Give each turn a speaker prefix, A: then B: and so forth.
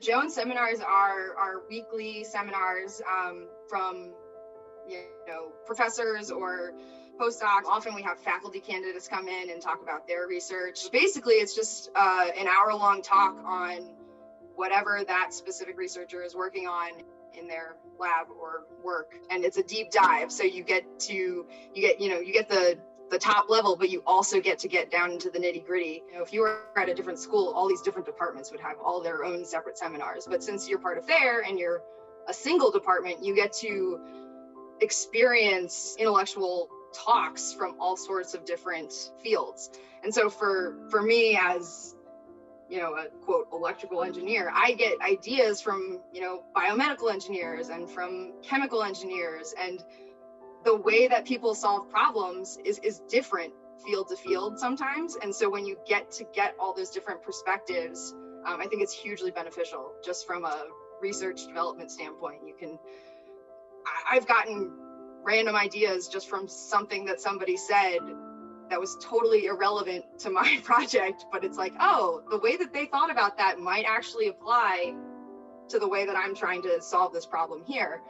A: Jones seminars are weekly seminars from professors or postdocs. Often we have faculty candidates come in and talk about their research. Basically, it's just an hour-long talk on whatever that specific researcher is working on in their lab or work, and it's a deep dive. So you get the top level, but you also get to get down into the nitty gritty. If you were at a different school, all these different departments would have all their own separate seminars. But since you're part of FAIR and you're a single department, you get to experience intellectual talks from all sorts of different fields. And so for me as a quote electrical engineer, I get ideas from biomedical engineers and from chemical engineers, and the way that people solve problems is different field to field sometimes. And so when you get all those different perspectives, I think it's hugely beneficial just from a research development standpoint. I've gotten random ideas just from something that somebody said that was totally irrelevant to my project, but it's like, oh, the way that they thought about that might actually apply to the way that I'm trying to solve this problem here.